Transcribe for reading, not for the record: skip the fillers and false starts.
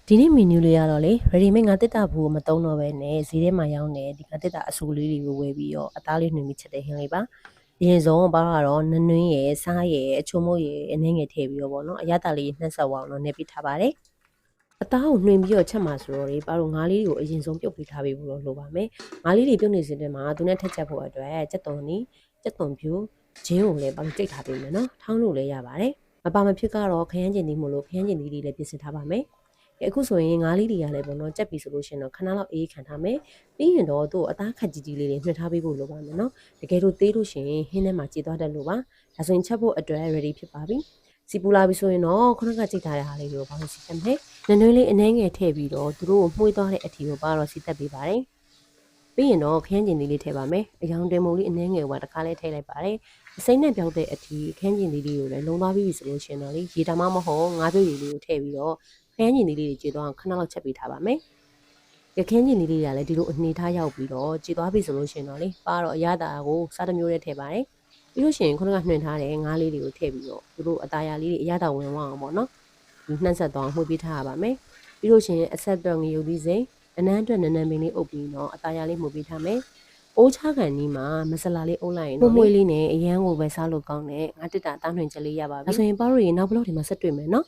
ဒီနေ့မီနူးလေးရတော့လေ ready made ငါတစ်တာဘူးကိုမတုံးတော့ပဲနဲ့ဈေးထဲမှာရောင်းနေဒီငါတစ်တာအဆူလေးတွေကိုဝယ်ပြီးတော့အသားလေးနှွှင်ပြီးချက်တဲ့ဟင်းလေးပါအရင်ဆုံးဘာကတော့နနွင်းရယ်စားရယ်အချုံမုတ်ရယ်အနှင်းငယ်ထည့်ပြီးတော့ပေါ့နော်အရသာလေးနှက်ဆက်ဝအောင်တော့နှက်ပြီးထားပါတယ်အသားကိုနှွှင်ပြီးတော့ချက်မှာဆိုတော့လေဘာလို့ငါးလေးတွေကိုအရင်ဆုံးပြုတ်ပြီးထားပေးဖို့တော့လိုပါမယ်ငါးလေးတွေပြုတ်နေစဉ်တည်းမှာသူနဲ့ထက်ချက်ဖို့အတွက်ကြက်သွန်နီကြက်သွန်ဖြူဂျင်းကိုလည်းဘာလို့ကြိတ်ထားပေးမယ်နော်ထောင်းလို့လည်းရပါတယ်မပါမဖြစ်ကတော့ခရမ်းကျင်သီးမို့လို့ခရမ်းကျင်သီးလေးလည်းပြင်ဆင်ထားပါမယ်အခုဆိုရင်ငါးလေးတွေကလည်းပေါ့နော်ကြက်ပြီဆိုလို့ရှိရင်တော့ခဏလောက်အေးခံထားမယ်ပြီးရင်တော့သူ့အသားခက်ကြီးကြီးလေးတွေနှွှက်ထားပေးဖို့လိုပါမယ်နော်တကယ်လို့သေးလို့ရှိရင်ဟင်းထဲမှာကြေသွားတတ်လို့ပါဒါဆိုရင်ချက်ဖို့အတွက် ready ဖြစ်ပါပြီစီပူလာပြီဆိုရင်တော့ခုနကကြိတ်ထားတဲ့ဟာလေးတွေကိုဘာလို့စီတက်မလဲနွနွေးလေးအနှဲငယ်ထည့်ပြီးတော့သူတို့ကိုမှုေးသွားတဲ့အထီကိုပါတော့စီတက်ပေးပါတယ်ပြီးရင်တော့ခရမ်းကျင်သီးလေးထည့်ပါမယ်အယောင်တင်မုံလေးအနှဲငယ်ကတခါလေးထည့်လိုက်ပါတယ်အစိမ့်နဲ့ပြောက်တဲ့အထီခရမ်းကျင်သီးလေးကိုလည်းလုံသွားပြီးပြီဆိုလို့ရှိရင်တော့လေရေတမမဟုတ်ငါးပြုတ်ရည်လေးကိုထည့်ပြီးတော့ခရမ်းကျင်သီးလေးတွေကြေသွားအောင်ခဏလောက်ချက်ပေးထားပါမယ်ရခင်းကျင်သီးလေးတွေကလည်းဒီလိုအနေထားရောက်ပြီးတော့ကြေသွားပြီဆိုလို့ရှိရင်တော့လေပါတော့အရသာကိုစားတစ်မျိုးနဲ့ထည့်ပါတယ်ပြီးလို့ရှိရင်ခုနကနှွှင်ထားတဲ့ငါးလေးတွေကိုထည့်ပြီးတော့သူတို့အသားရလေးတွေအရသာဝင်အောင်ပေါ့နော်ဒီနှက်ဆက်သွားမှုပေးထားရပါမယ်ပြီးလို့ရှိရင်အဆက်တော့ငရုတ်သီးစိမ့်အနမ်းအတွက်နန်းနန်းပင်လေးအုပ်ပြီးတော့အသားရလေးမှုပေးထားမယ်အိုးချကန်နီးမှာမဆလာလေးအုပ်လိုက်ရင်တော့မွေးလေးနဲ့အရန်ကိုပဲစားလို့ကောင်းတဲ့ငါတစ်တာတားနှွှင်ချက်လေးရပါပြီဒါဆိုရင်ပါတို့ရေနောက်ဘလော့ဒီမှာဆက်တွေ့မယ်နော်